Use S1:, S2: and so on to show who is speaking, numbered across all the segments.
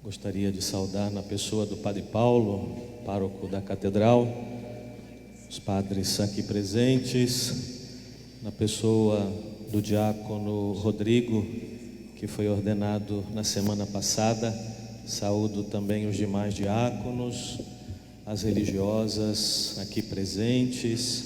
S1: Gostaria de saudar na pessoa do Padre Paulo, pároco da Catedral, os padres aqui presentes, na pessoa do diácono Rodrigo, que foi ordenado na semana passada. Saúdo também os demais diáconos, as religiosas aqui presentes,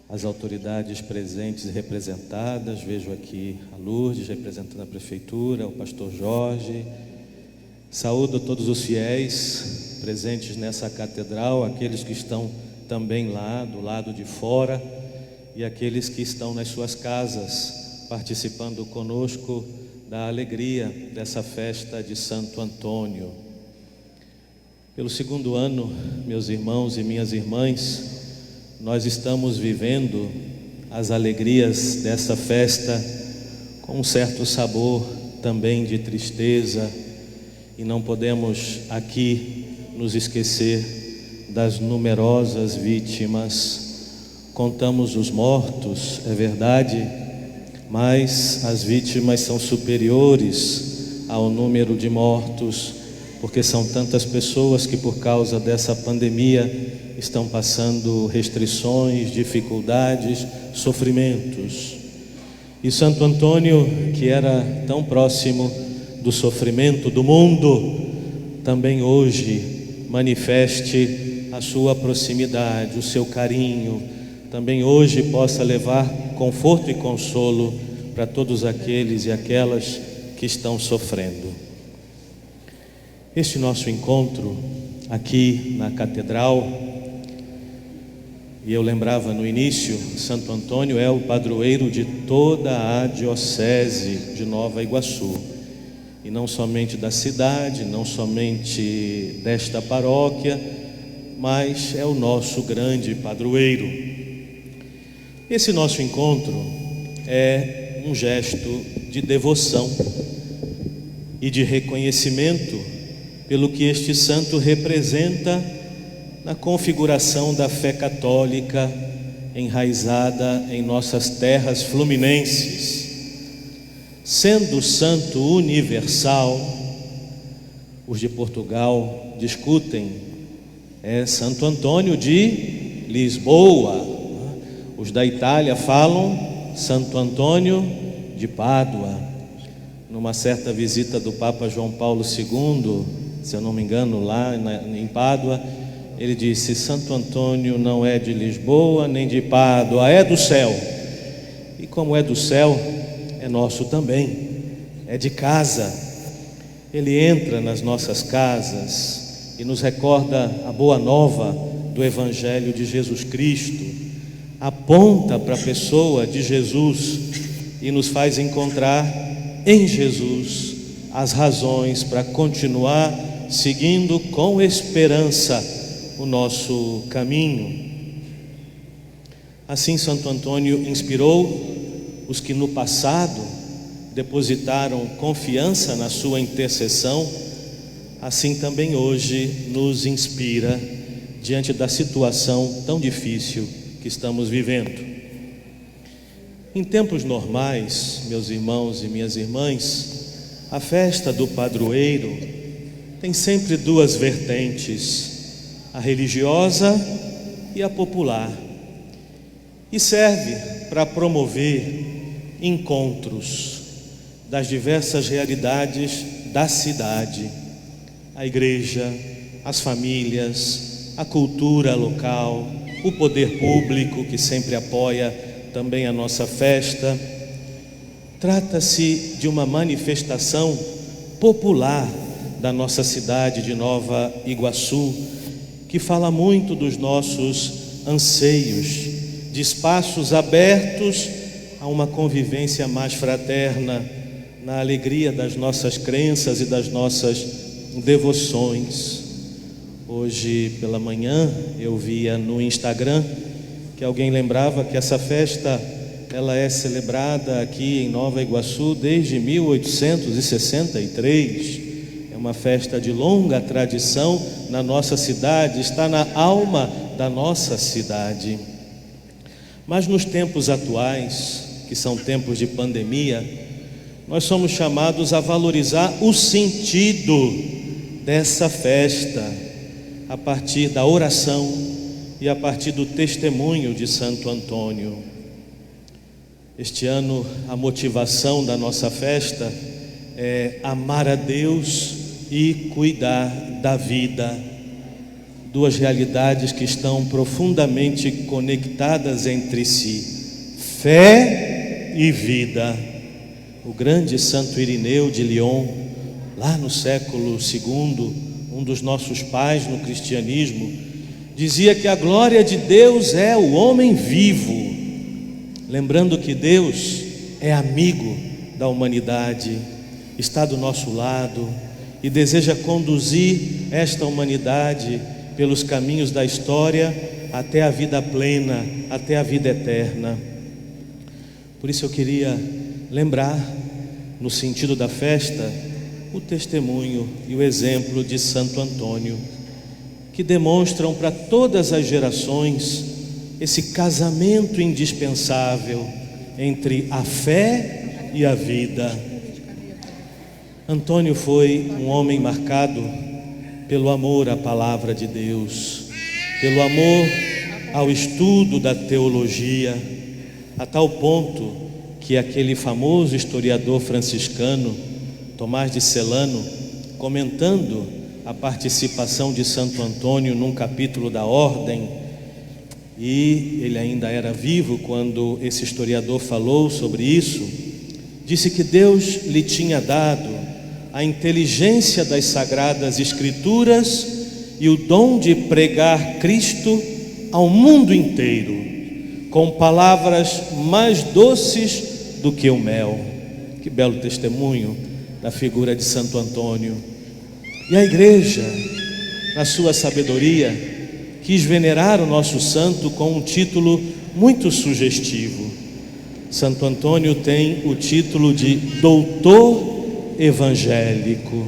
S1: as autoridades presentes e representadas. Vejo aqui a Lourdes representando a prefeitura, o pastor Jorge. Saúdo todos os fiéis presentes nessa catedral, aqueles que estão também lá do lado de fora e aqueles que estão nas suas casas participando conosco da alegria dessa festa de Santo Antônio. Pelo segundo ano, meus irmãos e minhas irmãs, nós estamos vivendo as alegrias dessa festa com um certo sabor também de tristeza, e não podemos aqui nos esquecer das numerosas vítimas. Contamos os mortos, é verdade, mas as vítimas são superiores ao número de mortos, porque são tantas pessoas que por causa dessa pandemia estão passando restrições, dificuldades, sofrimentos. E Santo Antônio, que era tão próximo do sofrimento do mundo, também hoje manifeste a sua proximidade, o seu carinho, também hoje possa levar conforto e consolo para todos aqueles e aquelas que estão sofrendo. Este nosso encontro aqui na catedral, e eu lembrava no início, Santo Antônio é o padroeiro de toda a diocese de Nova Iguaçu, e não somente da cidade, não somente desta paróquia, mas é o nosso grande padroeiro. Esse nosso encontro é um gesto de devoção e de reconhecimento pelo que este santo representa na configuração da fé católica enraizada em nossas terras fluminenses. Sendo santo universal, os de Portugal discutem, é Santo Antônio de Lisboa. Os da Itália falam Santo Antônio de Pádua. Numa certa visita do Papa João Paulo II, se eu não me engano, lá em Pádua, ele disse: Santo Antônio não é de Lisboa nem de Pádua, é do céu. E como é do céu, é nosso também, é de casa. Ele entra nas nossas casas e nos recorda a boa nova do Evangelho de Jesus Cristo, aponta para a pessoa de Jesus e nos faz encontrar em Jesus as razões para continuar seguindo com esperança o nosso caminho. Assim, Santo Antônio inspirou os que no passado depositaram confiança na sua intercessão, assim também hoje nos inspira diante da situação tão difícil que estamos vivendo. Em tempos normais, meus irmãos e minhas irmãs, a festa do padroeiro tem sempre duas vertentes, a religiosa e a popular, e serve para promover encontros das diversas realidades da cidade, a igreja, as famílias, a cultura local, o poder público que sempre apoia também a nossa festa. Trata-se de uma manifestação popular da nossa cidade de Nova Iguaçu, que fala muito dos nossos anseios, de espaços abertos a uma convivência mais fraterna, na alegria das nossas crenças e das nossas devoções. Hoje pela manhã eu via no Instagram que alguém lembrava que essa festa ela é celebrada aqui em Nova Iguaçu desde 1863. É uma festa de longa tradição na nossa cidade, está na alma da nossa cidade. Mas nos tempos atuais, que são tempos de pandemia, nós somos chamados a valorizar o sentido dessa festa, a partir da oração e a partir do testemunho de Santo Antônio. Este ano, a motivação da nossa festa é amar a Deus e cuidar da vida. Duas realidades que estão profundamente conectadas entre si: fé e vida. O grande Santo Irineu de Lyon, lá no século II, um dos nossos pais no cristianismo, dizia que a glória de Deus é o homem vivo, lembrando que Deus é amigo da humanidade, está do nosso lado e deseja conduzir esta humanidade pelos caminhos da história até a vida plena, até a vida eterna. Por isso eu queria lembrar, no sentido da festa, o testemunho e o exemplo de Santo Antônio, que demonstram para todas as gerações esse casamento indispensável entre a fé e a vida. Antônio foi um homem marcado pelo amor à palavra de Deus, pelo amor ao estudo da teologia, a tal ponto que aquele famoso historiador franciscano, Tomás de Celano, comentando a participação de Santo Antônio num capítulo da Ordem, e ele ainda era vivo quando esse historiador falou sobre isso, disse que Deus lhe tinha dado a inteligência das Sagradas Escrituras e o dom de pregar Cristo ao mundo inteiro, com palavras mais doces do que o mel. Que belo testemunho da figura de Santo Antônio. E a igreja, na sua sabedoria, quis venerar o nosso santo com um título muito sugestivo. Santo Antônio tem o título de doutor evangélico.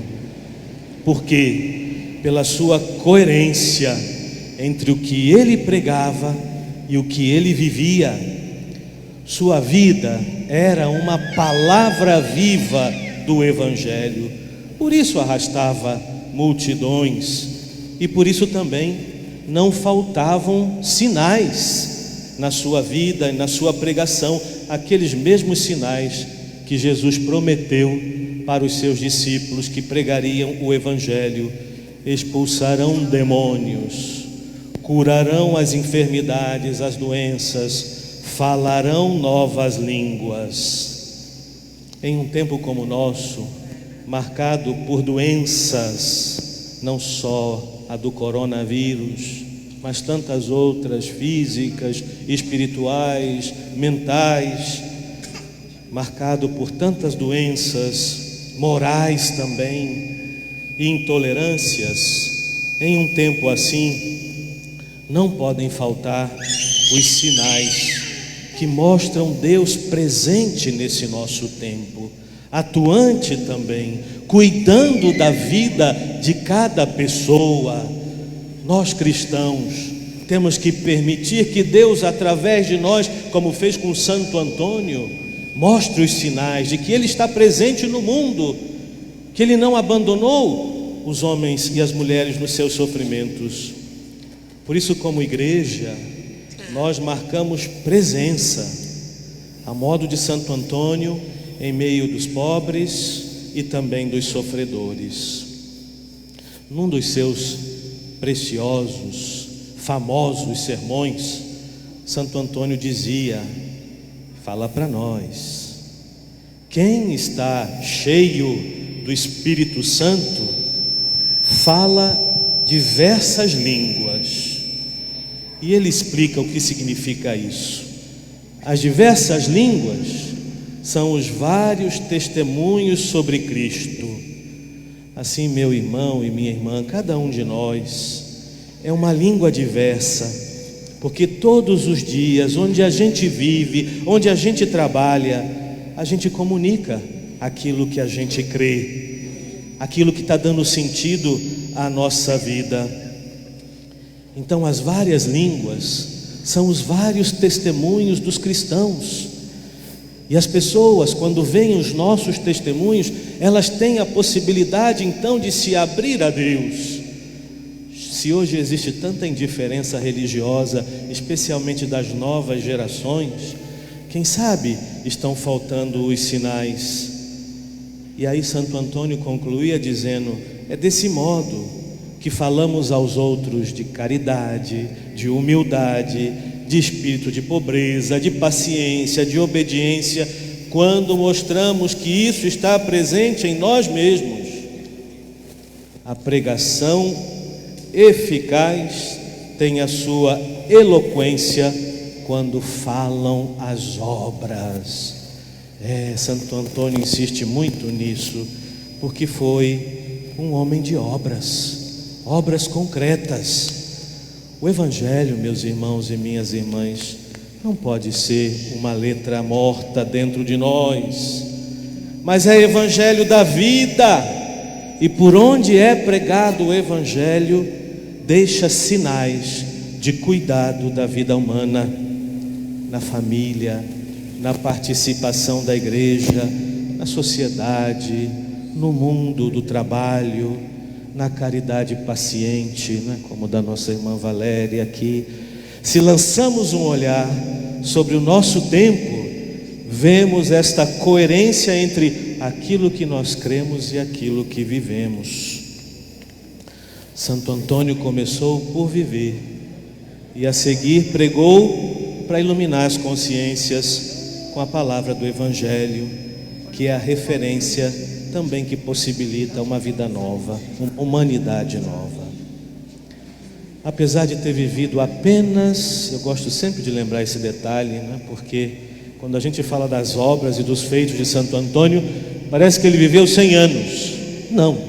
S1: Por quê? Pela sua coerência entre o que ele pregava e o que ele vivia. Sua vida era uma palavra viva do Evangelho, por isso arrastava multidões e por isso também não faltavam sinais na sua vida e na sua pregação, aqueles mesmos sinais que Jesus prometeu para os seus discípulos que pregariam o Evangelho: expulsarão demônios, curarão as enfermidades, as doenças, falarão novas línguas. Em um tempo como o nosso, marcado por doenças, não só a do coronavírus, mas tantas outras, físicas, espirituais, mentais, marcado por tantas doenças morais também, e intolerâncias, em um tempo assim, não podem faltar os sinais que mostram Deus presente nesse nosso tempo, atuante também, cuidando da vida de cada pessoa. Nós cristãos temos que permitir que Deus, através de nós, como fez com Santo Antônio, mostre os sinais de que Ele está presente no mundo, que Ele não abandonou os homens e as mulheres nos seus sofrimentos. Por isso, como igreja, nós marcamos presença, a modo de Santo Antônio, em meio dos pobres e também dos sofredores. Num dos seus preciosos, famosos sermões, Santo Antônio dizia: fala para nós, quem está cheio do Espírito Santo fala diversas línguas. E ele explica o que significa isso. As diversas línguas são os vários testemunhos sobre Cristo. Assim, meu irmão e minha irmã, cada um de nós é uma língua diversa, porque todos os dias, onde a gente vive, onde a gente trabalha, a gente comunica aquilo que a gente crê, aquilo que está dando sentido à nossa vida. Então, as várias línguas são os vários testemunhos dos cristãos. E as pessoas, quando veem os nossos testemunhos, elas têm a possibilidade então de se abrir a Deus. Se hoje existe tanta indiferença religiosa, especialmente das novas gerações, quem sabe estão faltando os sinais. E aí Santo Antônio concluía dizendo: é desse modo que falamos aos outros de caridade, de humildade, de espírito de pobreza, de paciência, de obediência, quando mostramos que isso está presente em nós mesmos. A pregação eficaz tem a sua eloquência quando falam as obras. Santo Antônio insiste muito nisso, porque foi um homem de obras concretas. O Evangelho, meus irmãos e minhas irmãs, não pode ser uma letra morta dentro de nós, mas é Evangelho da vida, e por onde é pregado o Evangelho, deixa sinais de cuidado da vida humana, na família, na participação da igreja, na sociedade, no mundo do trabalho, na caridade paciente, né, como da nossa irmã Valéria aqui. Se lançamos um olhar sobre o nosso tempo, vemos esta coerência entre aquilo que nós cremos e aquilo que vivemos. Santo Antônio começou por viver e a seguir pregou para iluminar as consciências com a palavra do Evangelho, que é a referência também que possibilita uma vida nova, uma humanidade nova. Apesar de ter vivido apenas, eu gosto sempre de lembrar esse detalhe, né? Porque quando a gente fala das obras e dos feitos de Santo Antônio, parece que ele viveu 100 anos. Não,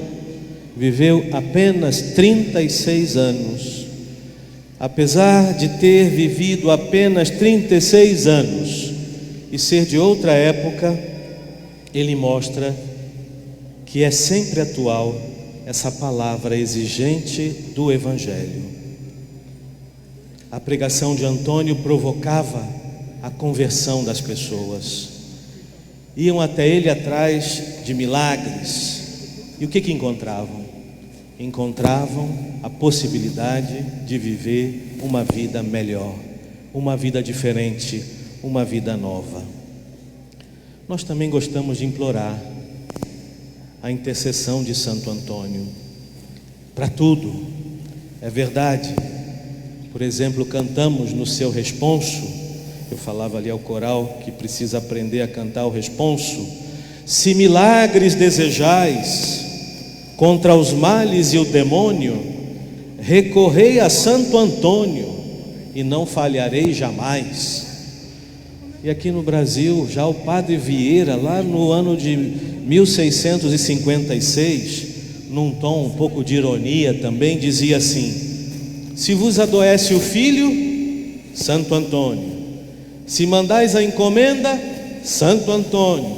S1: viveu apenas 36 anos. Apesar de ter vivido apenas 36 anos e ser de outra época, ele mostra que é sempre atual essa palavra exigente do Evangelho. A pregação de Antônio provocava a conversão das pessoas. Iam até ele atrás de milagres. E o que encontravam? Encontravam a possibilidade de viver uma vida melhor, uma vida diferente, uma vida nova. Nós também gostamos de implorar a intercessão de Santo Antônio para tudo. É verdade. Por exemplo, cantamos no seu responso, eu falava ali ao coral que precisa aprender a cantar o responso: se milagres desejais contra os males e o demônio, recorrei a Santo Antônio e não falharei jamais. E aqui no Brasil, já o Padre Vieira, lá no ano de 1656, num tom um pouco de ironia também, dizia assim: se vos adoece o filho, Santo Antônio; se mandais a encomenda, Santo Antônio;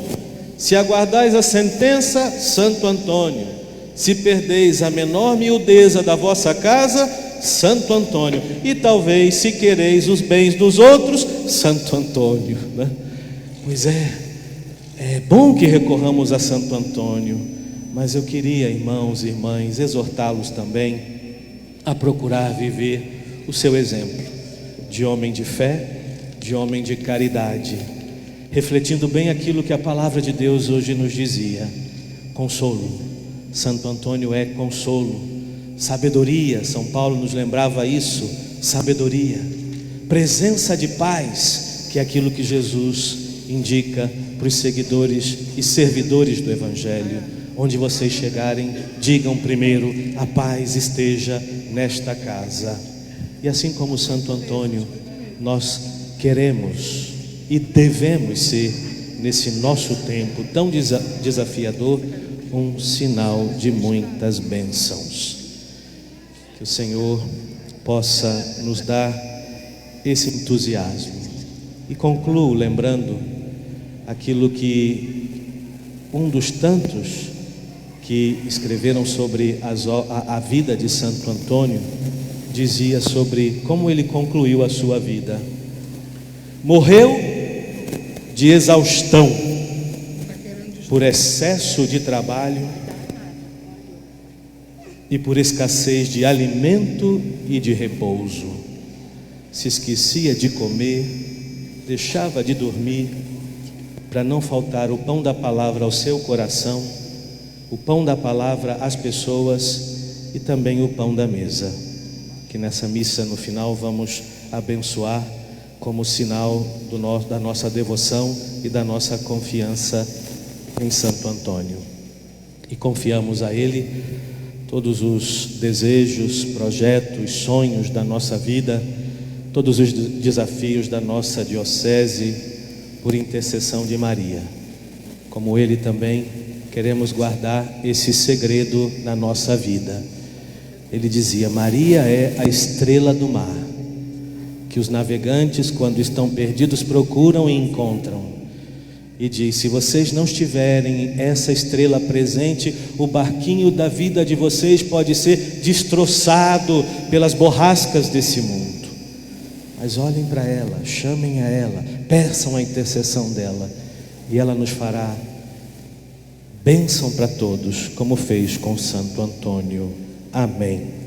S1: se aguardais a sentença, Santo Antônio; se perdeis a menor miudeza da vossa casa, Santo Antônio; e talvez se quereis os bens dos outros, Santo Antônio, né? Pois é bom que recorramos a Santo Antônio, mas eu queria, irmãos e irmãs, exortá-los também a procurar viver o seu exemplo de homem de fé, de homem de caridade, refletindo bem aquilo que a palavra de Deus hoje nos dizia: consolo. Santo Antônio é consolo, sabedoria. São Paulo nos lembrava isso: sabedoria, presença de paz, que é aquilo que Jesus indica para os seguidores e servidores do Evangelho. Onde vocês chegarem, digam primeiro: a paz esteja nesta casa. E assim como Santo Antônio, nós queremos e devemos ser, nesse nosso tempo tão desafiador, um sinal de muitas bênçãos. Que o Senhor possa nos dar esse entusiasmo. E concluo lembrando aquilo que um dos tantos que escreveram sobre a vida de Santo Antônio dizia sobre como ele concluiu a sua vida. Morreu de exaustão por excesso de trabalho e por escassez de alimento e de repouso. Se esquecia de comer, deixava de dormir, para não faltar o pão da palavra ao seu coração, o pão da palavra às pessoas e também o pão da mesa, que nessa missa no final vamos abençoar como sinal da nossa devoção e da nossa confiança em Santo Antônio. E confiamos a Ele todos os desejos, projetos, sonhos da nossa vida, todos os desafios da nossa diocese, por intercessão de Maria. Como Ele também, queremos guardar esse segredo na nossa vida. Ele dizia: Maria é a estrela do mar, que os navegantes, quando estão perdidos, procuram e encontram. E diz: se vocês não tiverem essa estrela presente, o barquinho da vida de vocês pode ser destroçado pelas borrascas desse mundo. Mas olhem para ela, chamem a ela, peçam a intercessão dela, e ela nos fará bênção para todos, como fez com Santo Antônio. Amém.